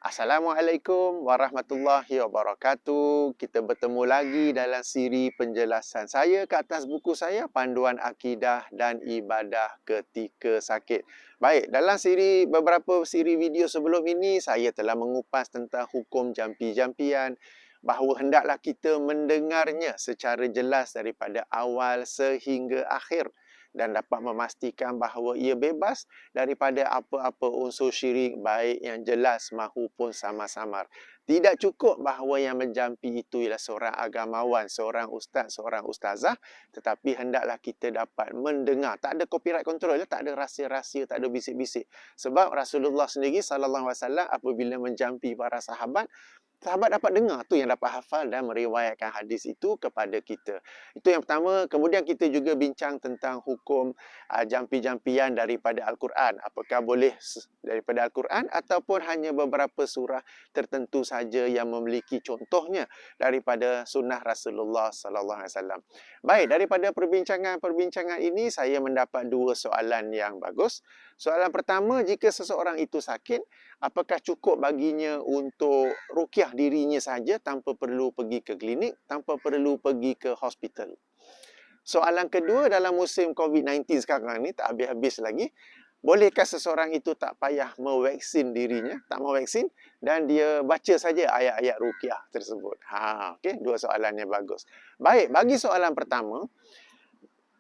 Assalamualaikum warahmatullahi wabarakatuh. Kita bertemu lagi dalam siri penjelasan saya ke atas buku saya, Panduan Akidah dan Ibadah Ketika Sakit. Baik, dalam beberapa siri video sebelum ini, saya telah mengupas tentang hukum jampi-jampian, bahawa hendaklah kita mendengarnya secara jelas daripada awal sehingga akhir dan dapat memastikan bahawa ia bebas daripada apa-apa unsur syirik baik yang jelas mahupun samar-samar. Tidak cukup bahawa yang menjampi itu ialah seorang agamawan, seorang ustaz, seorang ustazah, tetapi hendaklah kita dapat mendengar. Tak ada copyright control, tak ada rahsia-rahsia, tak ada bisik-bisik. Sebab Rasulullah sendiri sallallahu alaihi wasallam apabila menjampi para sahabat, sahabat dapat dengar, tu yang dapat hafal dan meriwayatkan hadis itu kepada kita. Itu yang pertama. Kemudian kita juga bincang tentang hukum jampi-jampian daripada Al-Quran. Apakah boleh daripada Al-Quran ataupun hanya beberapa surah tertentu saja yang memiliki contohnya daripada sunnah Rasulullah sallallahu alaihi wasallam. Baik, daripada perbincangan ini saya mendapat dua soalan yang bagus. Soalan pertama, jika seseorang itu sakit, apakah cukup baginya untuk ruqyah dirinya saja tanpa perlu pergi ke klinik, tanpa perlu pergi ke hospital? Soalan kedua, dalam musim COVID-19 sekarang ni, tak habis-habis lagi, bolehkah seseorang itu tak payah mevaksin dirinya, tak mau vaksin, dan dia baca saja ayat-ayat ruqyah tersebut? Okey, dua soalan yang bagus. Baik, bagi soalan pertama,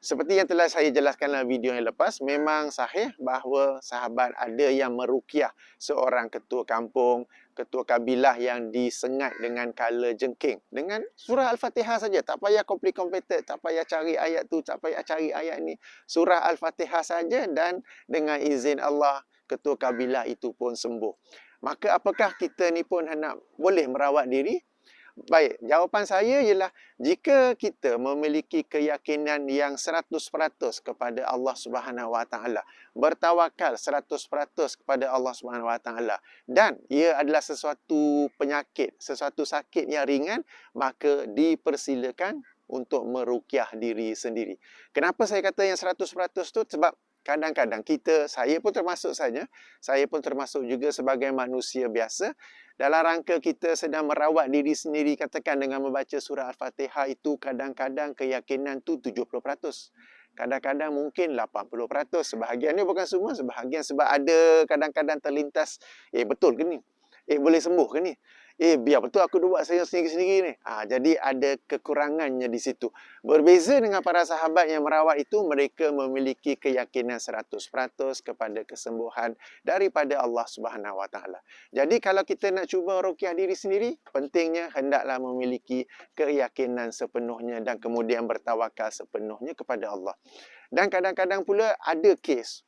seperti yang telah saya jelaskan dalam video yang lepas, memang sahih bahawa sahabat ada yang meruqyah seorang ketua kampung, ketua kabilah yang disengat dengan kala jengking. Dengan surah Al-Fatihah saja, tak payah complicated, tak payah cari ayat tu, tak payah cari ayat ni. Surah Al-Fatihah saja dan dengan izin Allah, ketua kabilah itu pun sembuh. Maka apakah kita ni pun hendak boleh merawat diri? Baik, jawapan saya ialah jika kita memiliki keyakinan yang 100% kepada Allah Subhanahu Wa Taala, bertawakal 100% kepada Allah Subhanahu Wa Taala, dan ia adalah sesuatu penyakit, sesuatu sakit yang ringan, maka dipersilakan untuk meruqyah diri sendiri. Kenapa saya kata yang 100% tu? Sebab kadang-kadang saya pun termasuk saja, saya pun termasuk juga sebagai manusia biasa, dalam rangka kita sedang merawat diri sendiri, katakan dengan membaca surah Al-Fatihah itu, kadang-kadang keyakinan tu 70%. Kadang-kadang mungkin 80%. Sebahagiannya bukan semua, sebahagian sebab ada kadang-kadang terlintas, betul ke ni? Boleh sembuh ke ni? Biar betul aku buat saya sendiri-sendiri ni. Jadi ada kekurangannya di situ. Berbeza dengan para sahabat yang merawat itu, mereka memiliki keyakinan 100% kepada kesembuhan daripada Allah Subhanahu Wa Taala. Jadi kalau kita nak cuba ruqyah diri sendiri, pentingnya hendaklah memiliki keyakinan sepenuhnya dan kemudian bertawakal sepenuhnya kepada Allah. Dan kadang-kadang pula ada kes,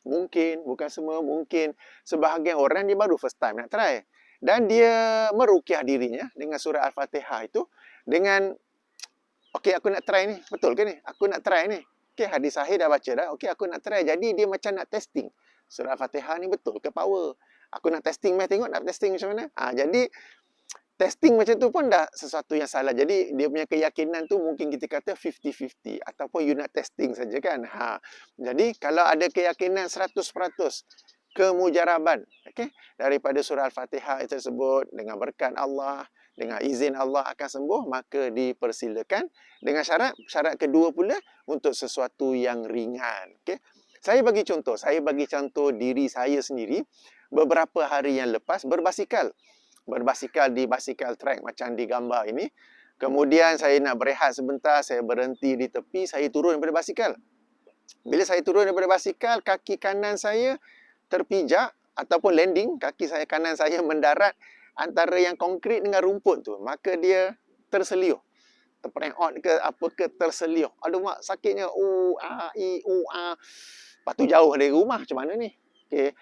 mungkin, bukan semua, mungkin sebahagian orang dia baru first time nak try. Dan dia meruqyah dirinya dengan surah Al-Fatihah itu dengan, okey aku nak try ni, betul ke ni? Aku nak try ni. Okey, hadis sahih dah baca dah. Okey, aku nak try. Jadi dia macam nak testing. Surah Al-Fatihah ni betul ke power? Aku nak testing, tengok nak testing macam mana. Jadi testing macam tu pun dah sesuatu yang salah. Jadi dia punya keyakinan tu mungkin kita kata 50-50 ataupun you nak testing saja kan. Jadi kalau ada keyakinan 100% kemujaraban, okey, daripada surah Al-Fatihah tersebut dengan berkat Allah, dengan izin Allah akan sembuh, maka dipersilakan dengan syarat kedua pula untuk sesuatu yang ringan. Okey. Saya bagi contoh diri saya sendiri beberapa hari yang lepas berbasikal di basikal track macam di gambar ini. Kemudian saya nak berehat sebentar, saya berhenti di tepi, saya turun daripada basikal. Bila saya turun daripada basikal, kaki kanan saya terpijak ataupun landing, kaki saya kanan saya mendarat antara yang konkrit dengan rumput tu, maka dia terseliuh, terpereot ke apa ke, terseliuh. Aduh mak, sakitnya. Lepas tu jauh dari rumah, macam mana ni? Okey,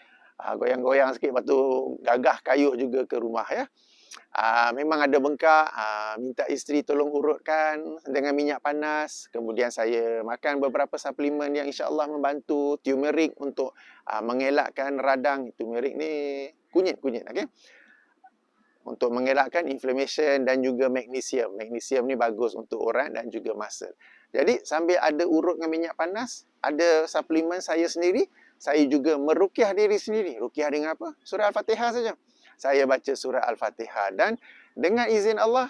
goyang-goyang sikit, lepas tu gagah kayuh juga ke rumah ya. Memang ada bengkak, minta isteri tolong urutkan dengan minyak panas. Kemudian saya makan beberapa suplemen yang insya-Allah membantu, turmeric untuk mengelakkan radang. Turmeric ni kunyit, okey. Untuk mengelakkan inflammation dan juga magnesium. Magnesium ni bagus untuk urat dan juga muscle. Jadi sambil ada urut dengan minyak panas, ada suplemen saya sendiri, saya juga meruqyah diri sendiri. Ruqyah dengan apa? Surah Al-Fatihah saja. saya baca surah Al-Fatihah. Dan dengan izin Allah,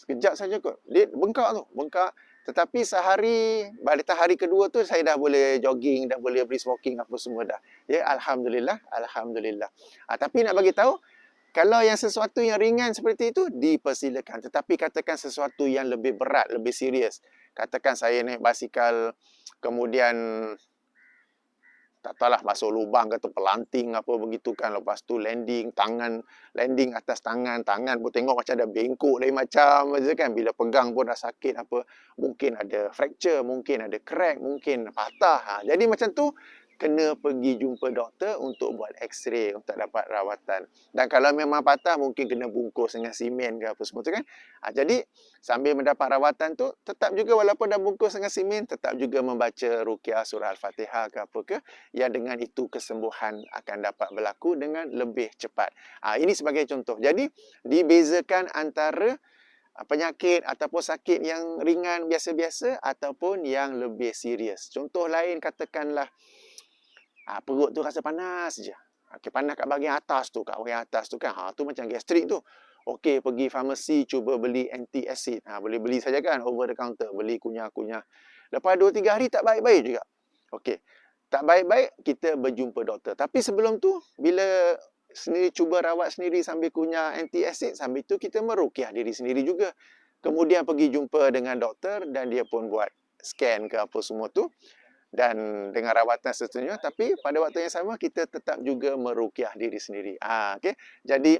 sekejap saja kot. Dia bengkak tu, bengkak. Tetapi sehari, pada hari kedua tu saya dah boleh jogging, dah boleh brisk walking apa semua dah. Ya, alhamdulillah, alhamdulillah. Tapi nak bagi tahu, kalau yang sesuatu yang ringan seperti itu dipersilakan. Tetapi katakan sesuatu yang lebih berat, lebih serius. Katakan saya naik basikal, kemudian tak tahulah masuk lubang ke terpelanting apa begitu kan, lepas tu landing atas tangan pun tengok macam ada bengkok dari macam je kan, bila pegang pun dah sakit apa, mungkin ada fracture, mungkin ada crack, mungkin patah. Jadi macam tu kena pergi jumpa doktor untuk buat x-ray untuk dapat rawatan. Dan kalau memang patah mungkin kena bungkus dengan simen ke apa semua tu kan. Jadi sambil mendapat rawatan tu tetap juga walaupun dah bungkus dengan simen, tetap juga membaca ruqyah surah Al-Fatihah ke apa ke, ya dengan itu kesembuhan akan dapat berlaku dengan lebih cepat. Ini sebagai contoh. Jadi dibezakan antara penyakit ataupun sakit yang ringan biasa-biasa ataupun yang lebih serius. Contoh lain katakanlah perut tu rasa panas je. Panas kat bahagian atas tu, kat bahagian atas tu kan. Tu macam gastrik tu. Okey, pergi farmasi cuba beli anti-acid. Boleh beli saja kan over the counter, beli kunyah-kunyah. Lepas 2-3 hari tak baik-baik juga. Okey. Tak baik-baik, kita berjumpa doktor. Tapi sebelum tu, bila sendiri cuba rawat sendiri sambil kunyah anti-acid, sambil tu kita meruqyah diri sendiri juga. Kemudian pergi jumpa dengan doktor dan dia pun buat scan ke apa semua tu. Dan dengan rawatan seterusnya, tapi pada waktu yang sama kita tetap juga meruqyah diri sendiri. Okey. Jadi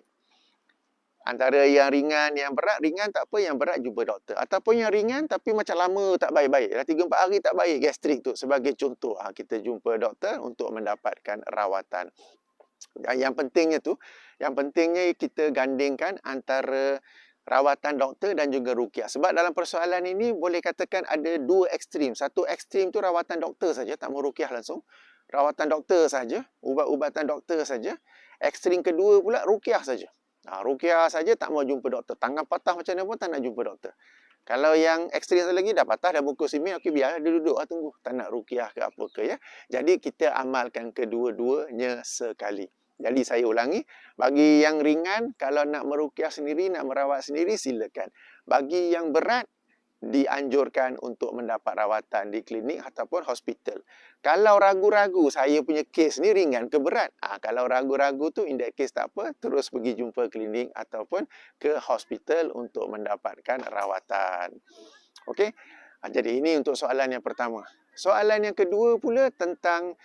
antara yang ringan, yang berat, ringan tak apa, yang berat jumpa doktor. Ataupun yang ringan tapi macam lama tak baik-baik. Dah 3-4 hari tak baik, gastrik tu sebagai contoh. Kita jumpa doktor untuk mendapatkan rawatan. Dan yang pentingnya kita gandingkan antara rawatan doktor dan juga ruqyah. Sebab dalam persoalan ini boleh katakan ada dua ekstrim. Satu ekstrim tu rawatan doktor saja, tak mau ruqyah langsung. Rawatan doktor saja, ubat-ubatan doktor saja. Ekstrim kedua pula ruqyah saja. Ruqyah saja tak mau jumpa doktor. Tangan patah macam mana pun tak nak jumpa doktor. Kalau yang ekstrim satu lagi dah patah, dah bungkus simen, okey biar dia duduk tunggu. Tak nak ruqyah ke apa ke ya. Jadi kita amalkan kedua-duanya sekali. Jadi saya ulangi, bagi yang ringan, kalau nak meruqyah sendiri, nak merawat sendiri, silakan. Bagi yang berat, dianjurkan untuk mendapat rawatan di klinik ataupun hospital. Kalau ragu-ragu, saya punya kes ni ringan ke berat? Kalau ragu-ragu tu, in that case tak apa, terus pergi jumpa klinik ataupun ke hospital untuk mendapatkan rawatan. Okey? Jadi ini untuk soalan yang pertama. Soalan yang kedua pula tentang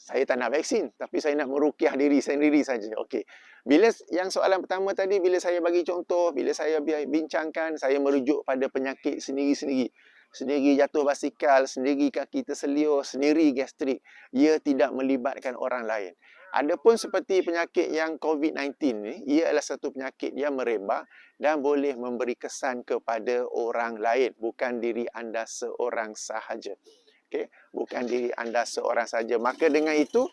saya tak nak vaksin, tapi saya nak meruqyah diri sendiri saja. Okey. Bila yang soalan pertama tadi, bila saya bagi contoh, bila saya bincangkan, saya merujuk pada penyakit sendiri-sendiri. Sendiri jatuh basikal, sendiri kaki terseliur, sendiri gastrik. Ia tidak melibatkan orang lain. Adapun seperti penyakit yang COVID-19 ni, ia adalah satu penyakit yang merebak dan boleh memberi kesan kepada orang lain, bukan diri anda seorang sahaja. Okay? Bukan diri anda seorang saja. Maka dengan itu,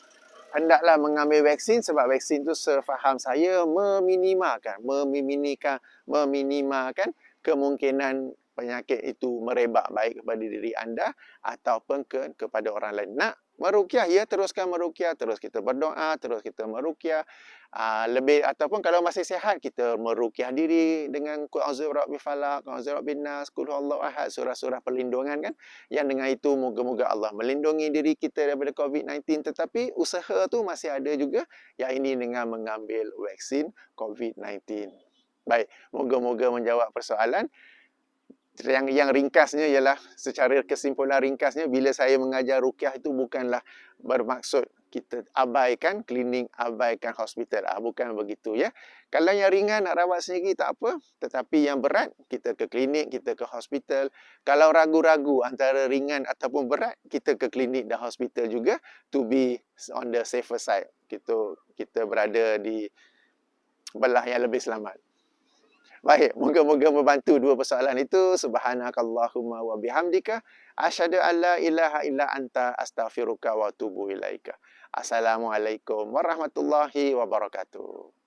hendaklah mengambil vaksin sebab vaksin itu sefaham saya meminimalkan kemungkinan penyakit itu merebak baik kepada diri anda ataupun kepada orang lain. Nak meruqyah, ya teruskan meruqyah, terus kita berdoa, terus kita meruqyah. Lebih ataupun kalau masih sihat, kita meruqyah diri dengan qul a'udzu birabbil falaq, qul a'udzu birabbin nas, qul huwallahu ahad, surah-surah perlindungan kan. Yang dengan itu moga-moga Allah melindungi diri kita daripada COVID-19, tetapi usaha tu masih ada juga, yang ini dengan mengambil vaksin COVID-19. Baik, moga-moga menjawab persoalan. Yang ringkasnya ialah, secara kesimpulan ringkasnya, bila saya mengajar ruqyah itu bukanlah bermaksud kita abaikan klinik, abaikan hospital. Bukan begitu ya. Kalau yang ringan nak rawat sendiri tak apa, tetapi yang berat kita ke klinik, kita ke hospital. Kalau ragu-ragu antara ringan ataupun berat, kita ke klinik dan hospital juga, to be on the safer side. Kita berada di belah yang lebih selamat. Baik, moga-moga membantu dua persoalan itu. Subhanakallahumma wa bihamdika asyhadu an la ilaha illa anta astaghfiruka wa atubu ilaika. Assalamualaikum warahmatullahi wabarakatuh.